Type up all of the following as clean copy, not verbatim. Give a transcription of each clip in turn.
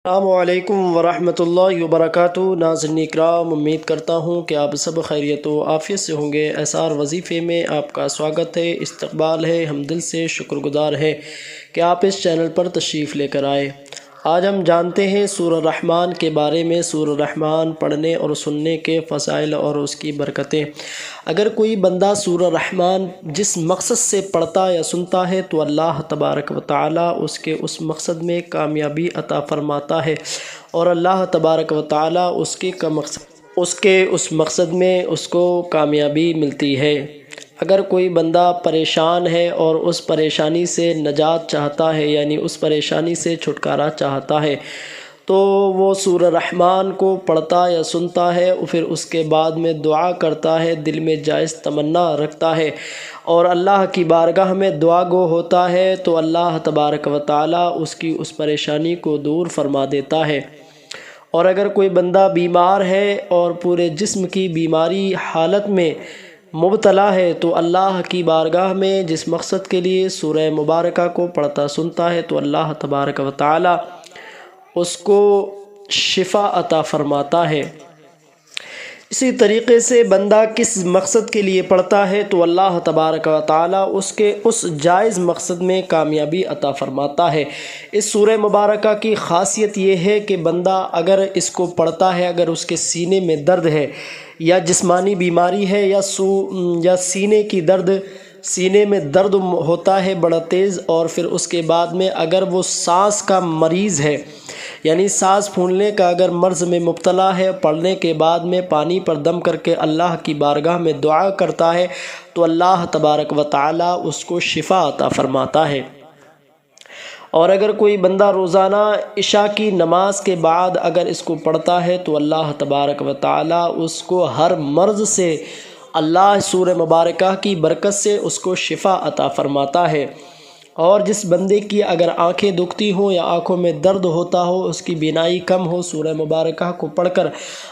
السلام علیکم ورحمۃ اللہ وبرکاتہ۔ ناظرین اکرام، امید کرتا ہوں کہ آپ سب خیریت و عافیت سے ہوں گے۔ اسرار وظیفے میں آپ کا سواگت ہے، استقبال ہے۔ ہم دل سے شکر گزار ہیں کہ آپ اس چینل پر تشریف لے کر آئے۔ آج ہم جانتے ہیں سورہ الرحمن کے بارے میں، سورہ الرحمن پڑھنے اور سننے کے فضائل اور اس کی برکتیں۔ اگر کوئی بندہ سورہ الرحمن جس مقصد سے پڑھتا یا سنتا ہے تو اللہ تبارک و تعالیٰ اس کے اس مقصد میں کامیابی عطا فرماتا ہے، اور اللہ تبارک و تعالیٰ اس کے اس مقصد میں اس کو کامیابی ملتی ہے۔ اگر کوئی بندہ پریشان ہے اور اس پریشانی سے نجات چاہتا ہے، یعنی اس پریشانی سے چھٹکارا چاہتا ہے، تو وہ سورہ الرحمن کو پڑھتا یا سنتا ہے، پھر اس کے بعد میں دعا کرتا ہے، دل میں جائز تمنا رکھتا ہے اور اللہ کی بارگاہ میں دعا گو ہوتا ہے، تو اللہ تبارک و تعالیٰ اس کی اس پریشانی کو دور فرما دیتا ہے۔ اور اگر کوئی بندہ بیمار ہے اور پورے جسم کی بیماری حالت میں مبتلا ہے، تو اللہ کی بارگاہ میں جس مقصد کے لیے سورہ مبارکہ کو پڑھتا سنتا ہے، تو اللہ تبارک و تعالیٰ اس کو شفا عطا فرماتا ہے۔ اسی طریقے سے بندہ کس مقصد کے لیے پڑھتا ہے تو اللہ تبارک و تعالیٰ اس کے اس جائز مقصد میں کامیابی عطا فرماتا ہے۔ اس سورہ مبارکہ کی خاصیت یہ ہے کہ بندہ اگر اس کو پڑھتا ہے، اگر اس کے سینے میں درد ہے یا جسمانی بیماری ہے یا سینے میں درد ہوتا ہے بڑا تیز، اور پھر اس کے بعد میں اگر وہ سانس کا مریض ہے، یعنی سانس پھولنے کا اگر مرض میں مبتلا ہے، پڑھنے کے بعد میں پانی پر دم کر کے اللہ کی بارگاہ میں دعا کرتا ہے تو اللہ تبارک و تعالیٰ اس کو شفا عطا فرماتا ہے۔ اور اگر کوئی بندہ روزانہ عشاء کی نماز کے بعد اگر اس کو پڑھتا ہے تو اللہ تبارک و تعالیٰ اس کو ہر مرض سے اللہ سورہ مبارکہ کی برکت سے اس کو شفا عطا فرماتا ہے۔ اور جس بندے کی اگر آنکھیں دکھتی ہوں یا آنکھوں میں درد ہوتا ہو، اس کی بینائی کم ہو، سورہ مبارکہ کو پڑھ کر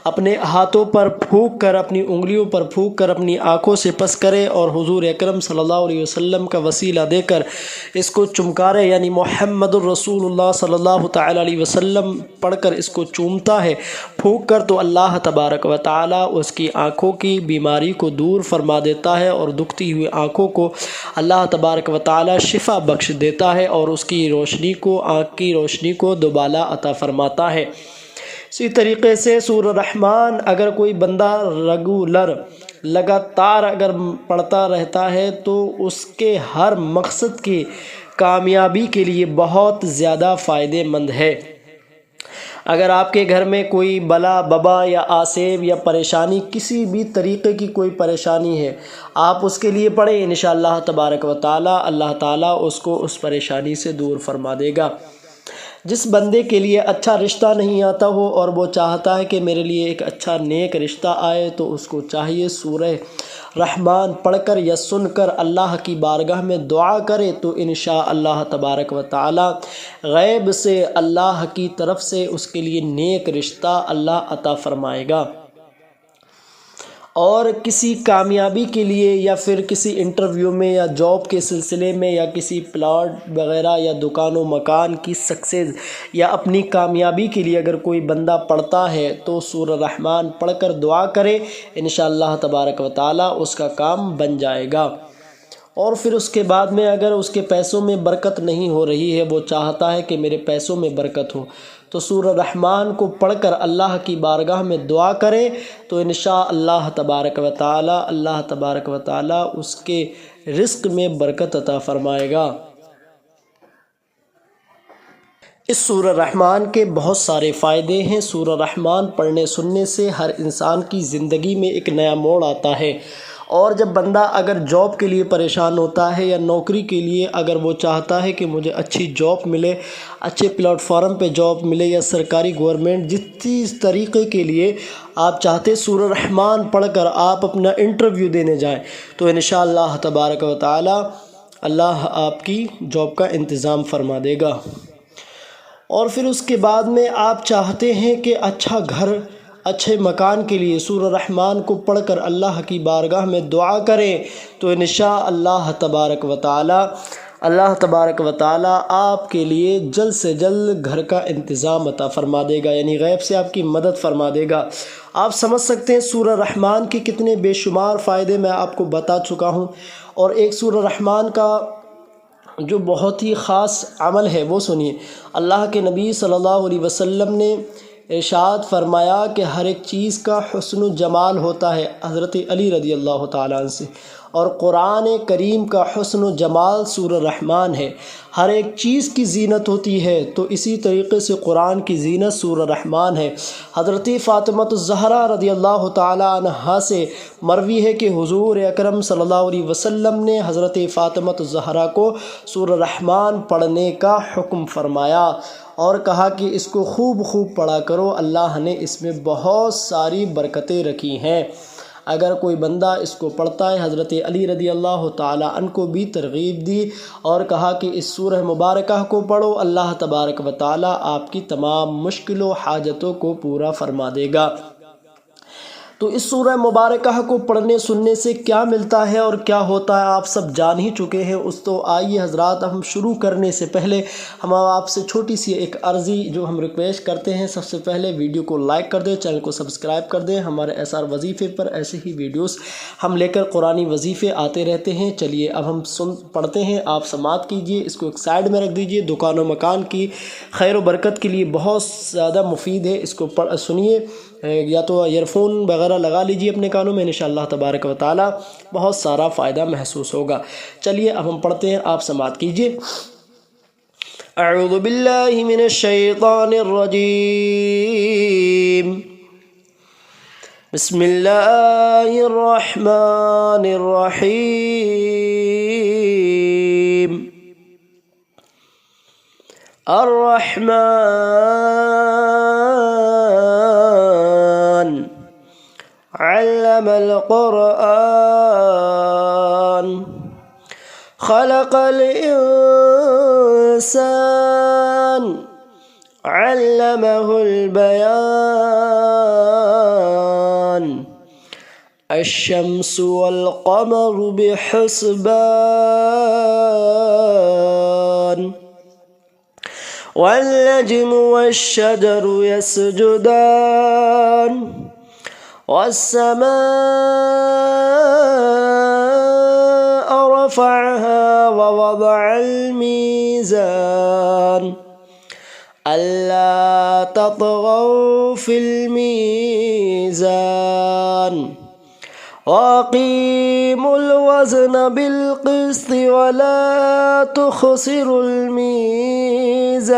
اپنے ہاتھوں پر پھونک کر، اپنی انگلیوں پر پھونک کر اپنی آنکھوں سے پس کرے اور حضور اکرم صلی اللہ علیہ وسلم کا وسیلہ دے کر اس کو چمکارے، یعنی محمد الرسول اللہ صلی اللہ تعالیٰ علیہ وسلم پڑھ کر اس کو چومتا ہے پھونک کر، تو اللہ تبارک و تعالیٰ اس کی آنکھوں کی بیماری کو دور فرما دیتا ہے، اور دکھتی ہوئی آنکھوں کو اللہ تبارک و تعالیٰ شفا بخش دیتا ہے اور اس کی روشنی کو، آنکھ کی روشنی کو دوبالا عطا فرماتا ہے۔ اسی طریقے سے سورہ الرحمن اگر کوئی بندہ لگاتار اگر پڑھتا رہتا ہے تو اس کے ہر مقصد کی کامیابی کے لیے بہت زیادہ فائدہ مند ہے۔ اگر آپ کے گھر میں کوئی بلا ببا یا آسیب یا پریشانی، کسی بھی طریقے کی کوئی پریشانی ہے، آپ اس کے لیے پڑھیں، انشاءاللہ تبارک و تعالیٰ اللہ تعالیٰ اس کو اس پریشانی سے دور فرما دے گا۔ جس بندے کے لیے اچھا رشتہ نہیں آتا ہو اور وہ چاہتا ہے کہ میرے لیے ایک اچھا نیک رشتہ آئے، تو اس کو چاہیے سورہ رحمان پڑھ کر یا سن کر اللہ کی بارگاہ میں دعا کرے، تو انشاءاللہ تبارک و تعالی غیب سے اللہ کی طرف سے اس کے لیے نیک رشتہ اللہ عطا فرمائے گا۔ اور کسی کامیابی کے لیے یا پھر کسی انٹرویو میں یا جاب کے سلسلے میں یا کسی پلاٹ وغیرہ یا دکان و مکان کی سکسیز یا اپنی کامیابی کے لیے اگر کوئی بندہ پڑھتا ہے تو سورہ رحمان پڑھ کر دعا کرے، انشاءاللہ تبارک و تعالی اس کا کام بن جائے گا۔ اور پھر اس کے بعد میں اگر اس کے پیسوں میں برکت نہیں ہو رہی ہے، وہ چاہتا ہے کہ میرے پیسوں میں برکت ہو، تو سورہ رحمان کو پڑھ کر اللہ کی بارگاہ میں دعا کرے تو انشاءاللہ تبارک و تعالی اللہ تبارک و تعالی اس کے رزق میں برکت عطا فرمائے گا۔ اس سورہ رحمان کے بہت سارے فائدے ہیں۔ سورہ رحمان پڑھنے سننے سے ہر انسان کی زندگی میں ایک نیا موڑ آتا ہے، اور جب بندہ اگر جاب کے لیے پریشان ہوتا ہے یا نوکری کے لیے اگر وہ چاہتا ہے کہ مجھے اچھی جاب ملے، اچھے پلیٹ فارم پہ جاب ملے یا سرکاری گورنمنٹ جس طریقے کے لیے آپ چاہتے، سورہ رحمان پڑھ کر آپ اپنا انٹرویو دینے جائیں تو انشاءاللہ تبارک و تعالی اللہ آپ کی جاب کا انتظام فرما دے گا۔ اور پھر اس کے بعد میں آپ چاہتے ہیں کہ اچھا گھر، اچھے مکان کے لیے سورہ رحمان کو پڑھ کر اللہ کی بارگاہ میں دعا کریں تو انشاءاللہ تبارک و تعالی اللہ تبارک و تعالیٰ آپ کے لیے جلد سے جلد گھر کا انتظام عطا فرما دے گا، یعنی غیب سے آپ کی مدد فرما دے گا۔ آپ سمجھ سکتے ہیں سورہ رحمان کے کتنے بے شمار فائدے میں آپ کو بتا چکا ہوں، اور ایک سورہ رحمان کا جو بہت ہی خاص عمل ہے وہ سنیے۔ اللہ کے نبی صلی اللہ علیہ وسلم نے ارشاد فرمایا کہ ہر ایک چیز کا حسن و جمال ہوتا ہے حضرت علی رضی اللہ تعالیٰ عنہ سے، اور قرآن کریم کا حسن و جمال سورہ رحمان ہے۔ ہر ایک چیز کی زینت ہوتی ہے تو اسی طریقے سے قرآن کی زینت سورہ رحمان ہے۔ حضرت فاطمہ الزہرا رضی اللہ تعالیٰ عنہا سے مروی ہے کہ حضور اکرم صلی اللہ علیہ وسلم نے حضرت فاطمہ الزہرا کو سورہ رحمان پڑھنے کا حکم فرمایا اور کہا کہ اس کو خوب خوب پڑھا کرو، اللہ نے اس میں بہت ساری برکتیں رکھی ہیں۔ اگر کوئی بندہ اس کو پڑھتا ہے، حضرت علی رضی اللہ تعالیٰ عنہ کو بھی ترغیب دی اور کہا کہ اس سورہ مبارکہ کو پڑھو، اللہ تبارک و تعالیٰ آپ کی تمام مشکل و حاجتوں کو پورا فرما دے گا۔ تو اس سورہ مبارکہ کو پڑھنے سننے سے کیا ملتا ہے اور کیا ہوتا ہے آپ سب جان ہی چکے ہیں۔ اس تو آئیے حضرات، ہم شروع کرنے سے پہلے ہم آپ سے چھوٹی سی ایک عرضی جو ہم ریکویسٹ کرتے ہیں، سب سے پہلے ویڈیو کو لائک کر دیں، چینل کو سبسکرائب کر دیں۔ ہمارے SR وظیفے پر ایسے ہی ویڈیوز ہم لے کر قرآنی وظیفے آتے رہتے ہیں۔ چلیے اب ہم پڑھتے ہیں، آپ سماعت کیجئے، اس کو ایک سائیڈ میں رکھ دیجئے، دکان و مکان کی خیر و برکت کے لیے بہت زیادہ مفید ہے۔ اس کو سنیے، یا تو ایئر فون وغیرہ لگا لیجیے اپنے کانوں میں، انشاءاللہ تبارک و تعالیٰ بہت سارا فائدہ محسوس ہوگا۔ چلیے اب ہم پڑھتے ہیں، آپ سماعت کیجیے۔ اعوذ باللہ من الشیطان الرجیم، بسم اللہ الرحمن الرحیم۔ الرحمن علم القرآن خلق الإنسان علمه البيان الشمس والقمر بحسبان والنجم والشجر يسجدان والسماء رفعها ووضع الميزان ألا تطغوا في الميزان وأقيموا الوزن بالقسط ولا تخسروا الميزان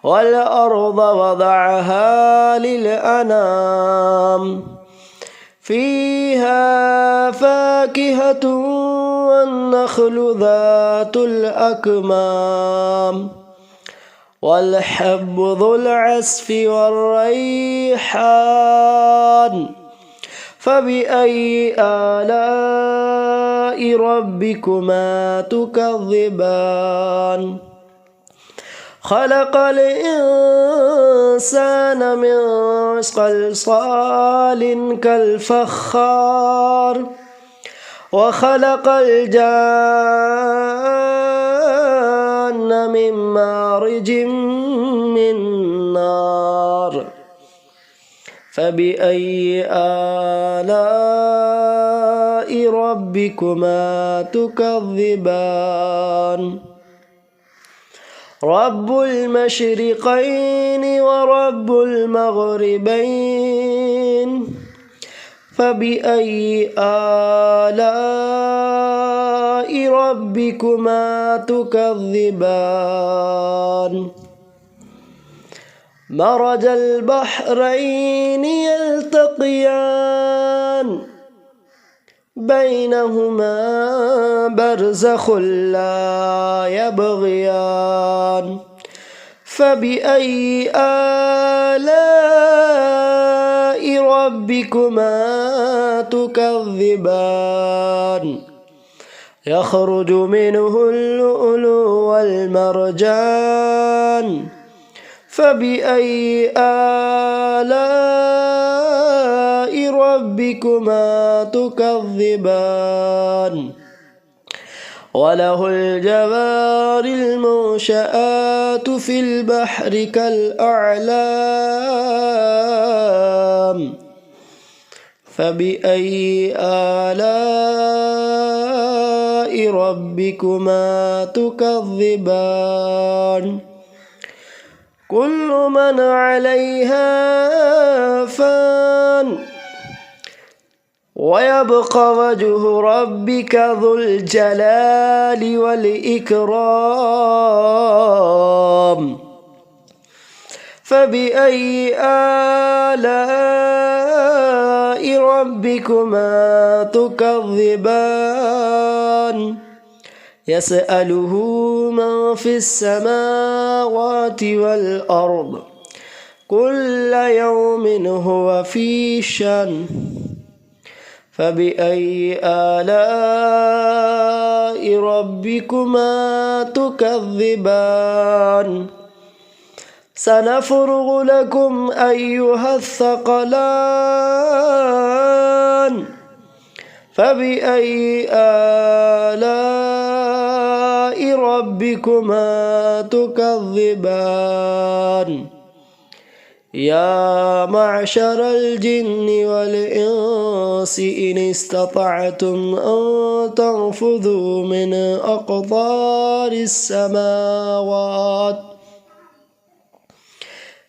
والأرض وضعها للأنام فيها فاكهة والنخل ذات الأكمام والحب ذو العصف والريحان فبأي آلاء ربكما تكذبان خلق الإنسان من صلصال كالفخار وخلق الجان من مارج من نار فبأي آلاء ربكما تكذبان رب المشرقين ورب المغربين فبأي آلاء ربكما تكذبان مرج البحرين يلتقيان بينهما برزخ لا يبغيان فبأي آلاء ربكما تكذبان يخرج منه اللؤلؤ والمرجان فبأي آلاء ربكما تكذبان وله الجوار المنشآت في البحر كالأعلام فبأي آلاء ربكما تكذبان كل من عليها فان ويبقى وجه ربك ذو الجلال والإكرام فبأي آلاء ربكما تكذبان يسأله من في السماوات والأرض كل يوم هو في شأن فبأي آلاء ربكما تكذبان سنفرغ لكم أيها الثقلان فبأي آلاء ربكما تكذبان يا معشر الجن والإنس إن استطعتم أن تنفذوا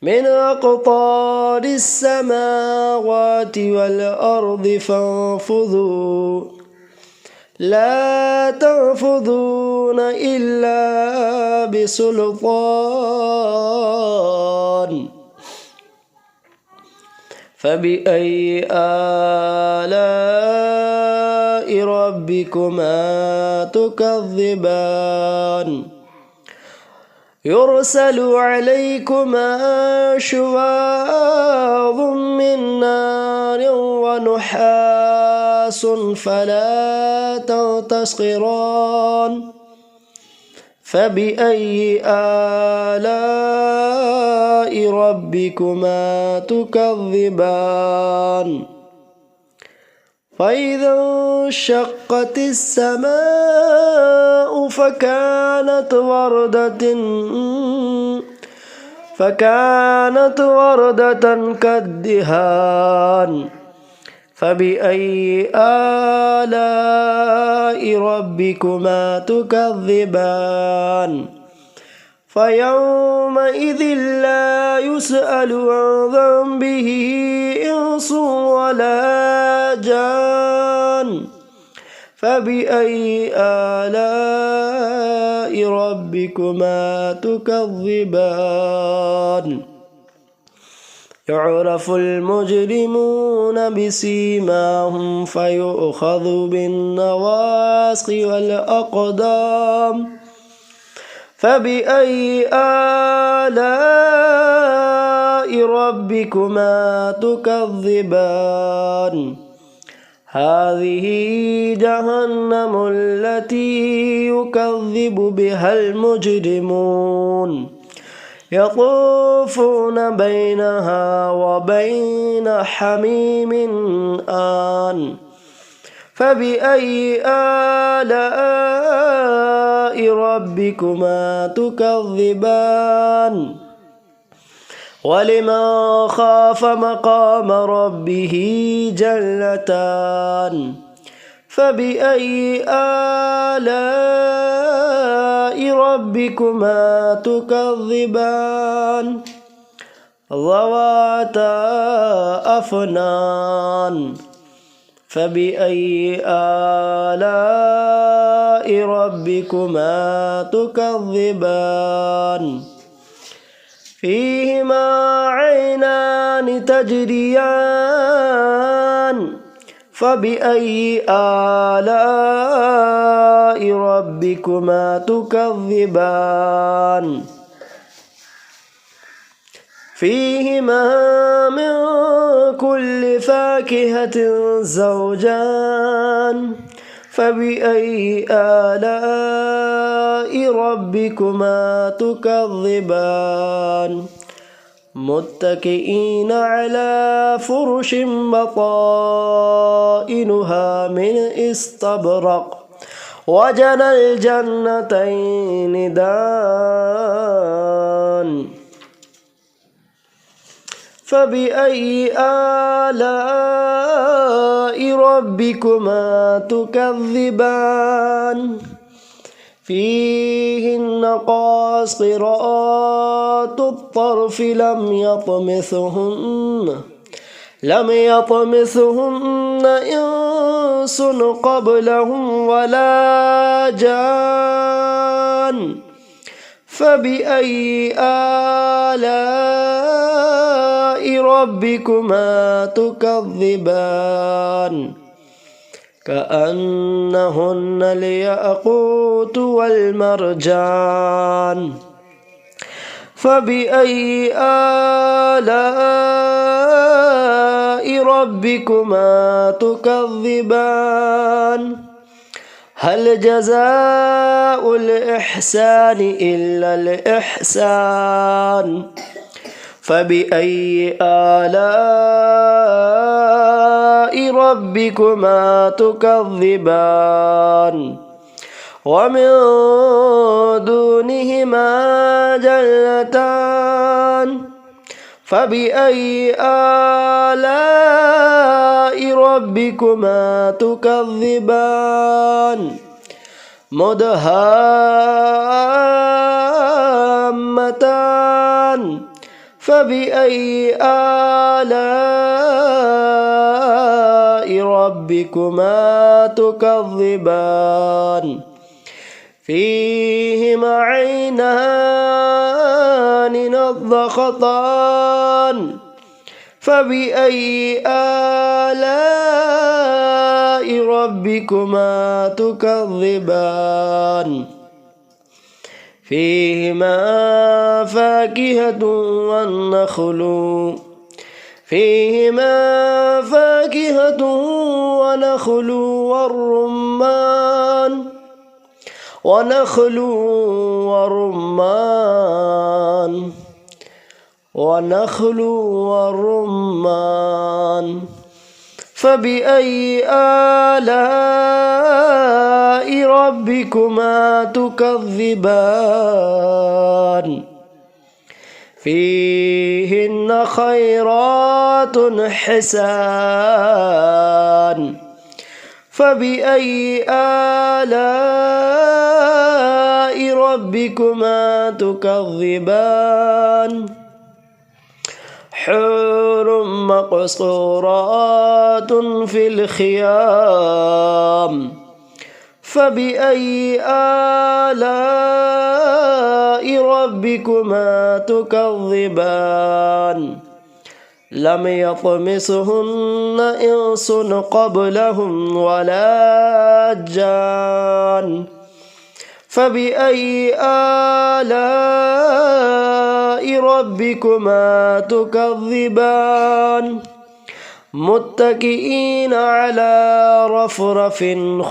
من أقطار السماوات والأرض فانفذوا لا تنفذون إلا بسلطان فبأي آلاء ربكما تكذبان يرسل عليكما شواظ من نار ونحاس فلا تنتصران فبأي آلاء ربكما تكذبان فإذا انشقت السماء فكانت وردة كالدهان فبأي آلاء ربكما تكذبان فيومئذ لا يسأل عن ذنبه إنس ولا جان فبأي آلاء ربكما تكذبان يعرف المجرمون بسيماهم فيؤخذ بالنواصي والأقدام فبأي آلاء ربكما تكذبان هذه جهنم التي يكذب بها المجرمون يطوفون بينها وبين حميم آن فبأي آلاء ربكما تكذبان ولمن خاف مقام ربه جنتان فبأي آلاء ربكما تكذبان ذواتا أفنان فبأي آلاء ربكما تكذبان فيهما عينان تجريان فبأي آلاء ربكما تكذبان فيهما من كل فاكهة زوجان فبأي آلاء ربكما تكذبان متكئين على فرش بطائنها من استبرق وجنى الجنتين دان فبأي آلاء ربكما تكذبان فيهن قاصرات الطرف لم يطمثهن إنس قبلهم ولا جان فبأي آلاء ربكما تكذبان كأنهن الياقوت والمرجان فبأي آلاء ربكما تكذبان هل جزاء الإحسان إلا الإحسان فبأي آلاء ربكما تكذبان ومن دونهما جنتان فبأي آلاء ربكما تكذبان مدهامتان فبأي آلاء ربكما تكذبان فيهما عينان نضختان فبأي آلاء ربكما تكذبان فيهما فاكهة ونخل ورمان فبأي آلاء ربكما تكذبان فيهن خيرات حسان فبأي آلاء ربكما تكذبان حور مقصورات في الخيام فبأي آلاء ربكما تكذبان لم يطمثهن إنس قبلهم ولا جان فبأي آلاء ربكما تكذبان متكئين على رفرف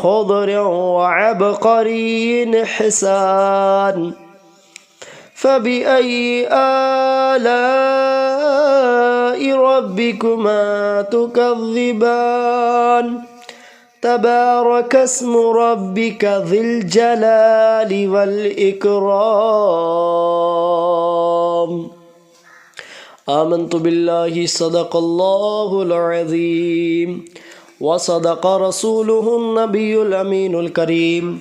خضر وعبقري حسان فبأي آلاء ربكما تكذبان تبارك اسم ربك ذي الجلال والإكرام آمنت بالله صدق الله العظيم وصدق رسوله النبي الأمين الكريم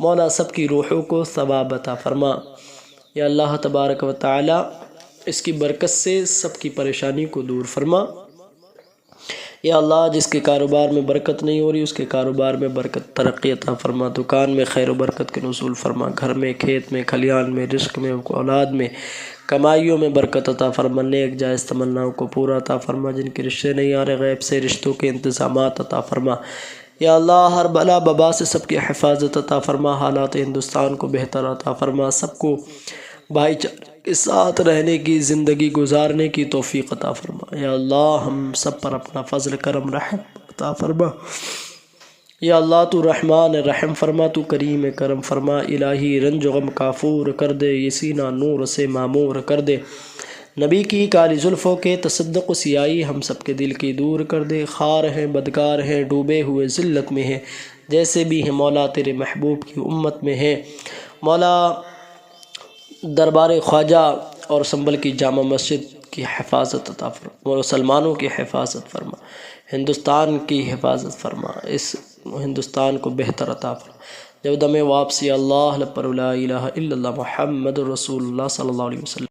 مولا سب کی روحوں کو ثواب عطا فرما۔ یا اللہ تبارک و تعالی اس کی برکت سے سب کی پریشانی کو دور فرما۔ یا اللہ جس کے کاروبار میں برکت نہیں ہو رہی اس کے کاروبار میں برکت ترقی عطا فرما، دکان میں خیر و برکت کے نزول فرما، گھر میں، کھیت میں، کھلیان میں، رزق میں، اولاد میں، کمائیوں میں برکت عطا فرما، نیک جائز تمناؤں کو پورا عطا فرما، جن کے رشتے نہیں آ رہے غیب سے رشتوں کے انتظامات عطا فرما۔ یا اللہ ہر بلا ببا سے سب کی حفاظت عطا فرما، حالات ہندوستان کو بہتر عطا فرما، سب کو بھائی چارے کے ساتھ رہنے کی زندگی گزارنے کی توفیق عطا فرما۔ یا اللہ ہم سب پر اپنا فضل کرم رحم عطا فرما۔ یا اللہ تو رحمان رحم فرما، تو کریم کرم فرما، الہی رنج و غم کافور کر دے، یہ سینہ نور سے معمور کر دے، نبی کی کالی زلفوں کے تصدق و سیاہی ہم سب کے دل کی دور کر دے، خار ہیں بدکار ہیں ڈوبے ہوئے ذلت میں ہیں، جیسے بھی ہیں مولا تیرے محبوب کی امت میں ہیں، مولا دربار خواجہ اور سنبل کی جامع مسجد کی حفاظت عطا فرما، مسلمانوں کی حفاظت فرما، ہندوستان کی حفاظت فرما، اس ہندوستان کو بہتر عطا فرما۔ جب دم واپسی اللہ پر لا الہ الا اللہ محمد رسول اللہ صلی اللہ علیہ وسلم۔